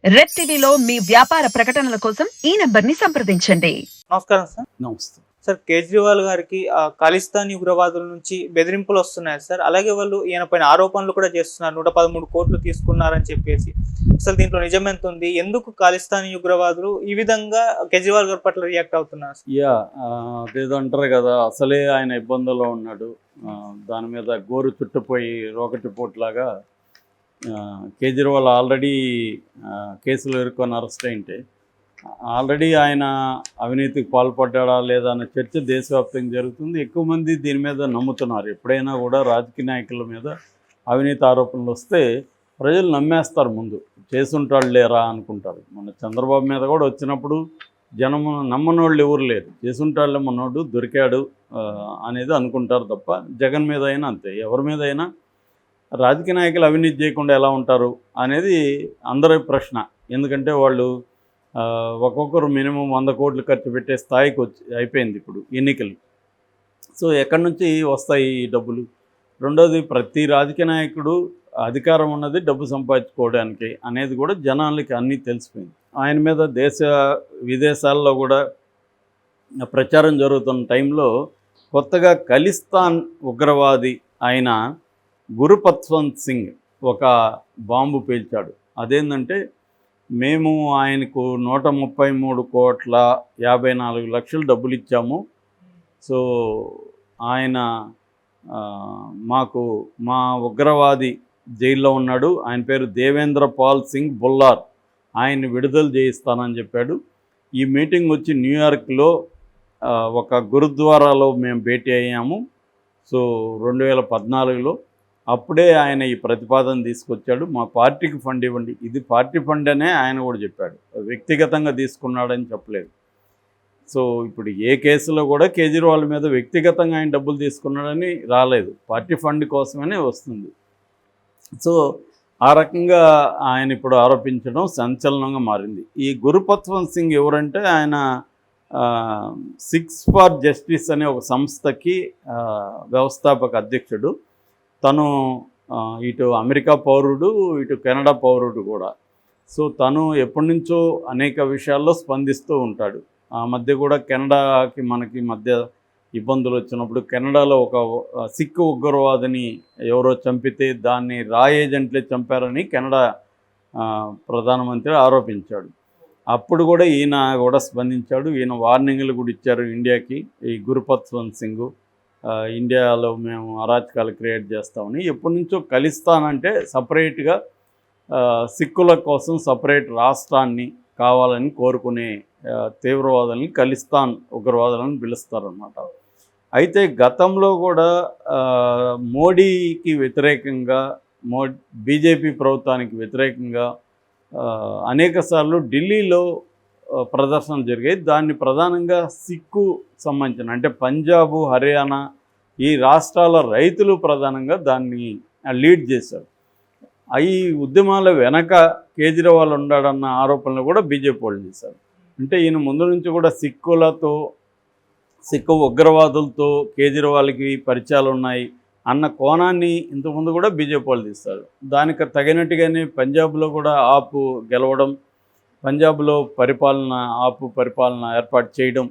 Red టీవీలో మీ వ్యాపార ప్రకటనల కోసం ఈ నంబర్ని సంప్రదించండి. నమస్కారం సార్. నమస్తే. సార్, కేజ్రీవాల్ గారికి ఖలిస్తాన్ ఉగ్రవాదుల నుంచి బెదిరింపులు వస్తున్నాయి సార్. అలాగే వాళ్ళు ఈయన పైన ఆరోపణలు కూడా చేస్తున్నారు. 113 కోట్లు తీసుకున్నారని చెప్పేసి. అసలు దీంట్లో నిజమెంత ఉంది? ఎందుకు ఖలిస్తానీ ఉగ్రవాదులు ఈ విధంగా కేజ్రీవాల్ గారి పట్ల రియాక్ట్ అవుతున్నారు? అదేదో అంటారు కదా, అసలే ఆయన ఇబ్బందుల్లో ఉన్నాడు, దాని మీద గోరు చుట్టుపోయి రోకటి పోట్లాగా కేజ్రీవాల్ ఆల్రెడీ కేసులు ఎదుర్కొని అరెస్ట్ అయింటే ఆల్రెడీ ఆయన అవినీతికి పాల్పడ్డా లేదా అన్న చర్చ దేశవ్యాప్తంగా జరుగుతుంది. ఎక్కువ మంది దీని మీద నమ్ముతున్నారు. ఎప్పుడైనా కూడా రాజకీయ నాయకుల మీద అవినీతి ఆరోపణలు వస్తే ప్రజలు నమ్మేస్తారు, ముందు చేసుంటాడు లేరా అనుకుంటారు. మన చంద్రబాబు మీద కూడా వచ్చినప్పుడు జనం నమ్మనోళ్ళు ఎవరు లేరు, చేసుంటాడులే మనోడు దొరికాడు అనేది అనుకుంటారు తప్ప జగన్ మీద అయినా అంతే, ఎవరి మీద అయినా రాజకీయ నాయకులు అవినీతి చేయకుండా ఎలా ఉంటారు అనేది అందరి ప్రశ్న. ఎందుకంటే వాళ్ళు ఒక్కొక్కరు మినిమం 100 కోట్లు ఖర్చు పెట్టే స్థాయికి అయిపోయింది ఇప్పుడు ఎన్నికలు. సో ఎక్కడి నుంచి వస్తాయి ఈ డబ్బులు? రెండోది, ప్రతి రాజకీయ నాయకుడు అధికారం ఉన్నది డబ్బు సంపాదించుకోవడానికి అనేది కూడా జనాలకి అన్నీ తెలిసిపోయింది. ఆయన మీద విదేశాల్లో కూడా ప్రచారం జరుగుతున్న టైంలో కొత్తగా ఖలిస్తాన్ ఉగ్రవాది అయిన గురుపత్వంత్ సింగ్ ఒక బాంబు పేల్చాడు. అదేంటంటే, మేము ఆయనకు 133 కోట్ల 54 లక్షలు డబ్బులు ఇచ్చాము. సో ఆయన మా ఉగ్రవాది జైల్లో ఉన్నాడు, ఆయన పేరు దేవేంద్ర పాల్ సింగ్ బుల్లార్, ఆయన్ని విడుదల చేయిస్తానని చెప్పాడు. ఈ మీటింగ్ వచ్చి న్యూయార్క్లో ఒక గురుద్వారాలో మేము భేటీ అయ్యాము. సో 2014లో అప్పుడే ఆయన ఈ ప్రతిపాదన తీసుకొచ్చాడు, మా పార్టీకి ఫండ్ ఇవ్వండి. ఇది పార్టీ ఫండ్ అనే ఆయన కూడా చెప్పాడు, వ్యక్తిగతంగా తీసుకున్నాడని చెప్పలేదు. సో ఇప్పుడు ఏ కేసులో కూడా కేజ్రీవాల్ మీద వ్యక్తిగతంగా ఆయన డబ్బులు తీసుకున్నాడని రాలేదు, పార్టీ ఫండ్ కోసమనే వస్తుంది. సో ఆ రకంగా ఆయన ఇప్పుడు ఆరోపించడం సంచలనంగా మారింది. ఈ గురుపత్వంత్ సింగ్ ఎవరంటే, ఆయన సిక్స్ ఫర్ జస్టిస్ అనే ఒక సంస్థకి వ్యవస్థాపక అధ్యక్షుడు. తను ఇటు అమెరికా పౌరుడు, ఇటు కెనడా పౌరుడు కూడా. సో తను ఎప్పటి నుంచో అనేక విషయాల్లో స్పందిస్తూ ఉంటాడు. ఆ మధ్య కూడా కెనడాకి మనకి మధ్య ఇబ్బందులు వచ్చినప్పుడు కెనడాలో ఒక సిక్కు ఉగ్రవాదిని ఎవరో చంపితే దాన్ని రా ఏజెంట్లే చంపారని కెనడా ప్రధానమంత్రి ఆరోపించాడు. అప్పుడు కూడా ఈయన కూడా స్పందించాడు. ఈయన వార్నింగ్లు కూడా ఇచ్చారు ఇండియాకి. ఈ గురుపత్వంత్ సింగ్ ఇండియాలో మేము అరాచకాలు క్రియేట్ చేస్తామని ఎప్పటి నుంచో ఖలిస్తానంటే సపరేట్గా సిక్కుల కోసం సపరేట్ రాష్ట్రాన్ని కావాలని కోరుకునే తీవ్రవాదులని ఖలిస్తాన్ ఉగ్రవాదులను పిలుస్తారన్నమాట. అయితే గతంలో కూడా మోడీకి వ్యతిరేకంగా బీజేపీ ప్రభుత్వానికి వ్యతిరేకంగా అనేకసార్లు ఢిల్లీలో ప్రదర్శనలు జరిగాయి. దాన్ని ప్రధానంగా సిక్కు సంబంధించిన, అంటే పంజాబు, హర్యానా ఈ రాష్ట్రాల రైతులు ప్రధానంగా దాన్ని లీడ్ చేశారు. ఈ ఉద్యమాల వెనక కేజ్రీవాల్ ఉన్నాడన్న ఆరోపణలు కూడా బీజేపీ వాళ్ళు చేశారు. అంటే ఈయన ముందు నుంచి కూడా సిక్కు ఉగ్రవాదులతో కేజ్రీవాల్కి పరిచయాలు ఉన్నాయి అన్న కోణాన్ని ఇంతకుముందు కూడా బీజేపీ వాళ్ళు తీస్తారు. దానికి తగినట్టుగానే పంజాబ్లో కూడా ఆపు గెలవడం, పంజాబ్లో ఆపు పరిపాలన ఏర్పాటు చేయడం,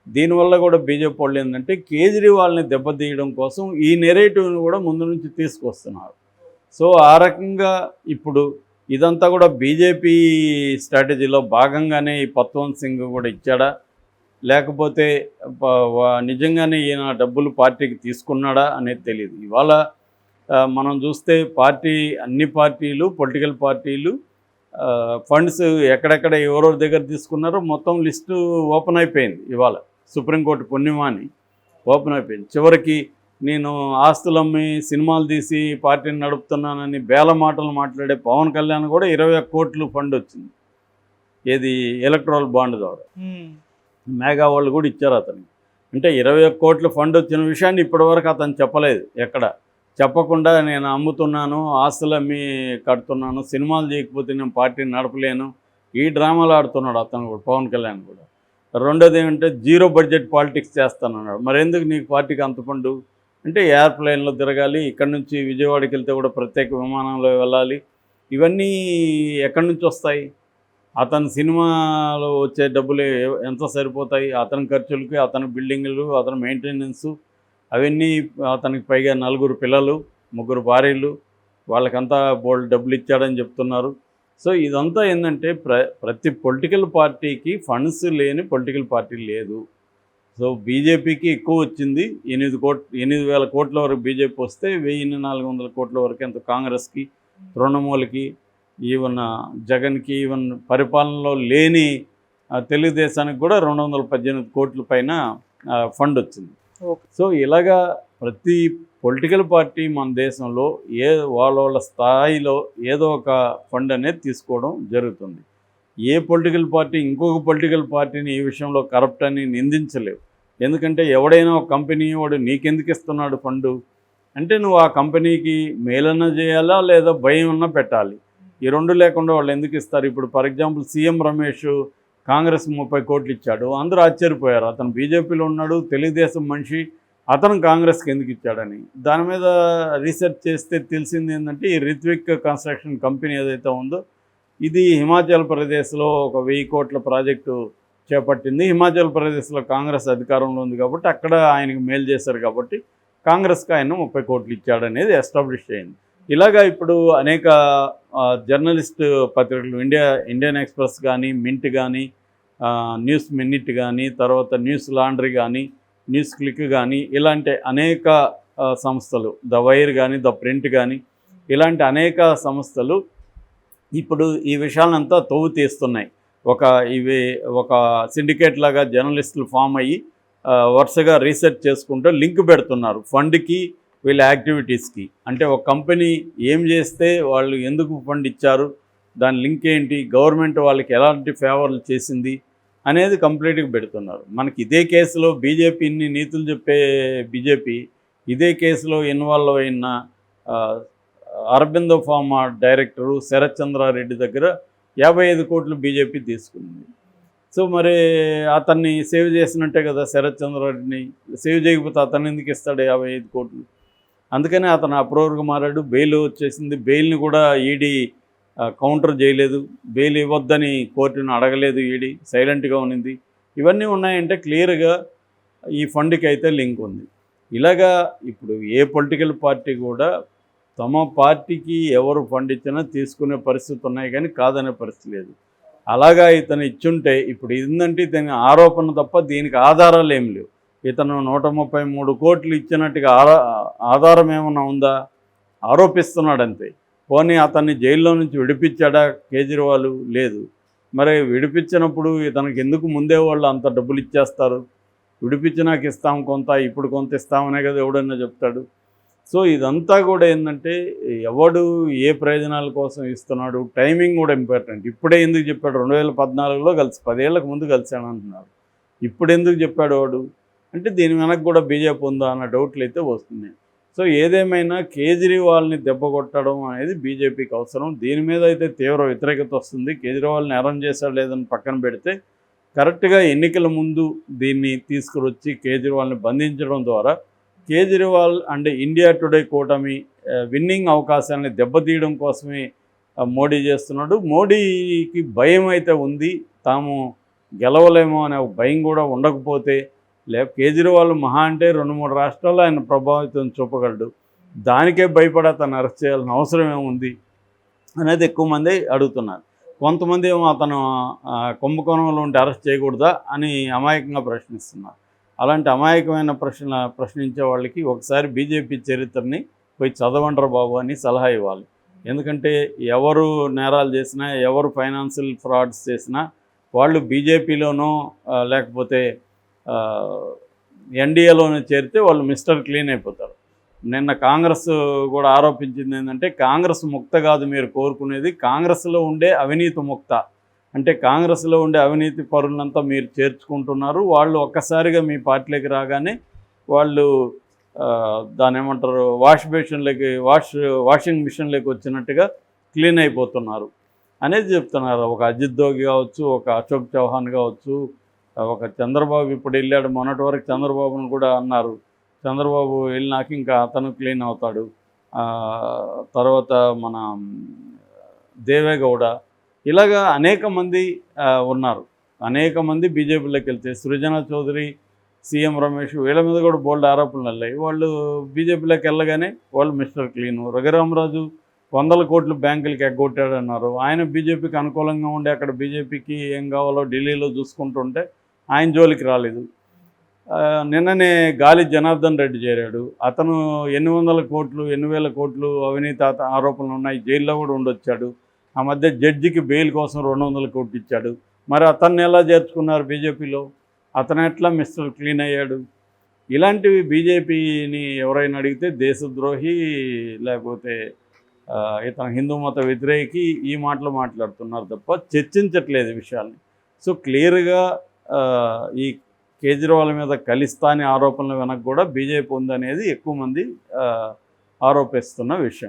దీనివల్ల కూడా బీజేపీ వాళ్ళు ఏంటంటే కేజ్రీవాల్ని దెబ్బతీయడం కోసం ఈ నెరేటివ్ని కూడా ముందు నుంచి తీసుకొస్తున్నారు. సో ఆ రకంగా ఇప్పుడు ఇదంతా కూడా బీజేపీ స్ట్రాటజీలో భాగంగానే ఈ పత్వంత్ సింగ్ కూడా ఇచ్చాడా, లేకపోతే నిజంగానే ఈయన డబ్బులు పార్టీకి తీసుకున్నాడా అనేది తెలియదు. ఇవాళ మనం చూస్తే అన్ని పార్టీలు, పొలిటికల్ పార్టీలు ఫండ్స్ ఎక్కడెక్కడ ఎవరెవరి దగ్గర తీసుకున్నారో మొత్తం లిస్టు ఓపెన్ అయిపోయింది. ఇవాళ సుప్రీంకోర్టు పుణ్యమాని ఓపెన్ అయిపోయింది. చివరికి నేను ఆస్తులమ్మి సినిమాలు తీసి పార్టీని నడుపుతున్నానని బేల మాటలు మాట్లాడే పవన్ కళ్యాణ్ కూడా 21 కోట్లు ఫండ్ వచ్చింది, ఏది ఎలక్ట్రల్ బాండ్ ద్వారా. మేఘా వాళ్ళు కూడా ఇచ్చారు అతనికి. అంటే 21 కోట్ల ఫండ్ వచ్చిన విషయాన్ని ఇప్పటివరకు అతను చెప్పలేదు. ఎక్కడ చెప్పకుండా నేను అమ్ముతున్నాను, ఆస్తులు అమ్మి కడుతున్నాను, సినిమాలు చేయకపోతే నేను పార్టీని నడపలేను, ఈ డ్రామాలు ఆడుతున్నాడు అతను కూడా, పవన్ కళ్యాణ్ కూడా. రెండోది ఏమంటే జీరో బడ్జెట్ పాలిటిక్స్ చేస్తానన్నాడు. మరి ఎందుకు నీకు పార్టీకి అంత ఫండు అంటే, ఎయిర్ప్లేన్లో తిరగాలి, ఇక్కడ నుంచి విజయవాడకి వెళ్తే కూడా ప్రత్యేక విమానంలో వెళ్ళాలి, ఇవన్నీ ఎక్కడి నుంచి వస్తాయి? అతని సినిమాలో వచ్చే డబ్బులు ఎంత సరిపోతాయి? అతని ఖర్చులకి, అతని బిల్డింగులు, అతని మెయింటెనెన్సు అవన్నీ, అతనికి పైగా 4 పిల్లలు, 3 భార్యలు, వాళ్ళకంతా బోల్డ్ డబ్బులు ఇచ్చాడని చెప్తున్నారు. సో ఇదంతా ఏంటంటే ప్రతి పొలిటికల్ పార్టీకి ఫండ్స్ లేని పొలిటికల్ పార్టీ లేదు. సో బీజేపీకి ఎక్కువ వచ్చింది, 8,000 కోట్ల వరకు బీజేపీ వస్తే 1,400 కోట్ల వరకు ఎంత కాంగ్రెస్కి, తృణమూలకి, ఈవెన్ జగన్కి, ఈవెన్ పరిపాలనలో లేని తెలుగుదేశానికి కూడా 218 కోట్ల పైన ఫండ్ వచ్చింది. సో ఇలాగా ప్రతి పొలిటికల్ పార్టీ మన దేశంలో వాళ్ళ స్థాయిలో ఏదో ఒక ఫండ్ అనేది తీసుకోవడం జరుగుతుంది. ఏ పొలిటికల్ పార్టీ ఇంకొక పొలిటికల్ పార్టీని ఈ విషయంలో కరప్ట్ అని నిందించలేవు. ఎందుకంటే ఎవడైనా ఒక కంపెనీ వాడు నీకెందుకు ఇస్తున్నాడు ఫండు అంటే నువ్వు ఆ కంపెనీకి మేలన్నా చేయాలా లేదా భయం అన్నా పెట్టాలి. ఈ రెండు లేకుండా వాళ్ళు ఎందుకు ఇస్తారు? ఇప్పుడు for example CM Ramesh Congress 30 కోట్లు ఇచ్చాడు, అందరూ ఆశ్చర్యపోయారు. అతను బీజేపీలో ఉన్నాడు, తెలుగుదేశం మనిషి, అతను కాంగ్రెస్కి ఎందుకు ఇచ్చాడని. దాని మీద రీసెర్చ్ చేస్తే తెలిసింది ఏంటంటే ఈ రిత్విక్ కన్స్ట్రక్షన్ కంపెనీ ఏదైతే ఉందో ఇది హిమాచల్ ప్రదేశ్లో ఒక 1000 కోట్ల ప్రాజెక్టు చేపట్టింది. హిమాచల్ ప్రదేశ్లో కాంగ్రెస్ అధికారంలో ఉంది కాబట్టి అక్కడ ఆయనకి మేలు చేశారు కాబట్టి కాంగ్రెస్కి ఆయన 30 కోట్లు ఇచ్చాడనేది ఎస్టాబ్లిష్ అయింది. ఇలాగా ఇప్పుడు అనేక జర్నలిస్ట్ పత్రికలు ఇండియన్ ఎక్స్ప్రెస్ కానీ, మింట్ కానీ, న్యూస్ మినిట్ కానీ, తర్వాత న్యూస్ లాండ్రీ కానీ, న్యూస్ క్లిక్ కానీ, ఇలాంటి అనేక సంస్థలు, ద వైర్ కానీ, ద ప్రింట్ కానీ, ఇలాంటి అనేక సంస్థలు ఇప్పుడు ఈ విషయాలంతా తవ్వు తీస్తున్నాయి. ఒక సిండికేట్ లాగా జర్నలిస్టులు ఫామ్ అయ్యి వరుసగా రీసెర్చ్ చేసుకుంటూ లింక్ పెడుతున్నారు ఫండ్కి, వీళ్ళ యాక్టివిటీస్కి. అంటే ఒక కంపెనీ ఏం చేస్తే వాళ్ళు ఎందుకు ఫండ్ ఇచ్చారు, దాని లింక్ ఏంటి, గవర్నమెంట్ వాళ్ళకి ఎలాంటి ఫేవర్లు చేసింది అనేది కంప్లీట్గా పెడుతున్నారు. మనకి ఇదే కేసులో బీజేపీని నీతులు చెప్పే బీజేపీ ఇదే కేసులో ఇన్వాల్వ్ అయిన అరబిందో ఫార్మా డైరెక్టరు శరత్ చంద్రారెడ్డి దగ్గర 55 కోట్లు బీజేపీ తీసుకుంది. సో మరి అతన్ని సేవ్ చేసినట్టే కదా, శరత్ చంద్రారెడ్డిని సేవ్ చేయకపోతే అతను ఎందుకు ఇస్తాడు 55 కోట్లు? అందుకనే అతను అప్రూవర్గా మారాడు, బెయిల్ వచ్చేసింది. బెయిల్ని కూడా ఈడీ కౌంటర్ చేయలేదు, బెయిల్ ఇవ్వద్దని కోర్టును అడగలేదు, ఈడీ సైలెంట్గా ఉన్నింది. ఇవన్నీ ఉన్నాయంటే క్లియర్గా ఈ ఫండ్కి అయితే లింక్ ఉంది. ఇలాగా ఇప్పుడు ఏ పొలిటికల్ పార్టీ కూడా తమ పార్టీకి ఎవరు ఫండ్ ఇచ్చినా తీసుకునే పరిస్థితి ఉన్నాయి కానీ కాదనే పరిస్థితి లేదు. అలాగా ఇతను ఇచ్చుంటే ఇప్పుడు ఏంటంటే ఇతని ఆరోపణ తప్ప దీనికి ఆధారాలు ఏం లేవు. ఇతను 133 కోట్లు ఇచ్చినట్టుగా ఆధారం ఏమన్నా ఉందా? ఆరోపిస్తున్నాడు అంతే. పోనీ అతన్ని జైల్లో నుంచి విడిపించాడా కేజ్రీవాల్? లేదు. మరి విడిపించినప్పుడు ఇతనికి ఎందుకు ముందే వాళ్ళు అంత డబ్బులు ఇచ్చేస్తారు? విడిపించినాక ఇస్తాం కొంత, ఇప్పుడు కొంత ఇస్తామనే కదా ఎవడన్నా చెప్తాడు. సో ఇదంతా కూడా ఏంటంటే ఎవడు ఏ ప్రయోజనాల కోసం ఇస్తున్నాడు, టైమింగ్ కూడా ఇంపార్టెంట్. ఇప్పుడే ఎందుకు చెప్పాడు? 2014లో కలిసి 10 ఏళ్ళకు ముందు కలిసాను అంటున్నారు. ఇప్పుడు ఎందుకు చెప్పాడు వాడు అంటే దీని వెనక్కి కూడా బీజేపీ ఉందా అన్న డౌట్లు అయితే వస్తున్నాయి. సో ఏదేమైనా కేజ్రీవాల్ని దెబ్బ కొట్టడం అనేది బీజేపీకి అవసరం. దీని మీద అయితే తీవ్ర వ్యతిరేకత వస్తుంది. కేజ్రీవాల్ని అరెస్ట్ చేశాడు లేదని పక్కన పెడితే కరెక్ట్గా ఎన్నికల ముందు దీన్ని తీసుకువచ్చి కేజ్రీవాల్ని బంధించడం ద్వారా కేజ్రీవాల్ అండ్ ఇండియా టుడే కూటమి విన్నింగ్ అవకాశాన్ని దెబ్బతీయడం కోసమే మోడీ చేస్తున్నాడు. మోడీకి భయం అయితే ఉంది, తాము గెలవలేమో అనే భయం కూడా ఉండకపోతే కేజ్రీవాల్ మహా అంటే 2-3 రాష్ట్రాల్లో ఆయన ప్రభావితం చూపగలడు. దానికే భయపడి అతను అరెస్ట్ చేయాల్సిన అవసరం ఏముంది అనేది ఎక్కువ మంది అడుగుతున్నారు. కొంతమంది ఏమో అతను కుంభకోణంలో ఉంటే అరెస్ట్ చేయకూడదా అని అమాయకంగా ప్రశ్నిస్తున్నారు. అలాంటి అమాయకమైన ప్రశ్నించే వాళ్ళకి ఒకసారి బీజేపీ చరిత్రని పోయి చదవండ్రా బాబు అని సలహా ఇవ్వాలి. ఎందుకంటే ఎవరు నేరాలు చేసినా, ఎవరు ఫైనాన్షియల్ ఫ్రాడ్స్ చేసినా వాళ్ళు బీజేపీలోనో లేకపోతే ఎన్డీఏలోనే చేరితే వాళ్ళు మిస్టర్ క్లీన్ అయిపోతారు. నిన్న కాంగ్రెస్ కూడా ఆరోపించింది ఏంటంటే కాంగ్రెస్ ముక్త కాదు మీరు కోరుకునేది, కాంగ్రెస్లో ఉండే అవినీతి ముక్త. అంటే కాంగ్రెస్లో ఉండే అవినీతి పరులంతా మీరు చేర్చుకుంటున్నారు. వాళ్ళు ఒక్కసారిగా మీ పార్టీలోకి రాగానే వాళ్ళు దాని ఏమంటారు వాషింగ్ మిషన్లోకి వచ్చినట్టుగా క్లీన్ అయిపోతున్నారు అనేది చెప్తున్నారు. ఒక అజిత్ దోగి కావచ్చు, ఒక అశోక్ చౌహాన్ కావచ్చు, ఒక చంద్రబాబు ఇప్పుడు వెళ్ళాడు. మొన్నటి వరకు చంద్రబాబును కూడా అన్నారు, చంద్రబాబు వెళ్ళినాక ఇంకా అతను క్లీన్ అవుతాడు. తర్వాత మన దేవేగౌడ, ఇలాగా అనేక మంది ఉన్నారు. అనేక మంది బీజేపీలోకి వెళ్తే సృజనా చౌదరి, సీఎం రమేష్ వీళ్ళ మీద కూడా బోల్డ్ ఆరోపణలు వెళ్ళాయి. వాళ్ళు బీజేపీలోకి వెళ్ళగానే వాళ్ళు మిస్టర్ క్లీను. రఘురామరాజు 100 కోట్లు బ్యాంకులకి ఎగ్గొట్టాడన్నారు. ఆయన బీజేపీకి అనుకూలంగా ఉండి అక్కడ బీజేపీకి ఏం కావాలో ఢిల్లీలో చూసుకుంటుంటే ఆయన జోలికి రాలేదు. నిన్ననే గాలి జనార్దన్ రెడ్డి చేరాడు. అతను 800 కోట్లు 8,000 కోట్లు అవినీతి ఆరోపణలు ఉన్నాయి, జైల్లో కూడా ఉండొచ్చాడు. ఆ మధ్య జడ్జికి బెయిల్ కోసం 200 కోట్లు ఇచ్చాడు. మరి అతన్ని ఎలా చేర్చుకున్నారు బీజేపీలో? అతను ఎట్లా మిస్టర్ క్లీన్ అయ్యాడు? ఇలాంటివి బీజేపీని ఎవరైనా అడిగితే దేశద్రోహి, లేకపోతే ఇతను హిందూ మత వ్యతిరేకి ఈ మాటలు మాట్లాడుతున్నారు తప్ప చర్చించట్లేదు ఈ విషయాల్ని. సో క్లియర్గా ఈ కేజ్రీవాల్ మీద ఖలిస్తానీ ఆరోపణల వెనక కూడా బీజేపీ ఉందనేది ఎక్కువ మంది ఆరోపిస్తున్న విషయం.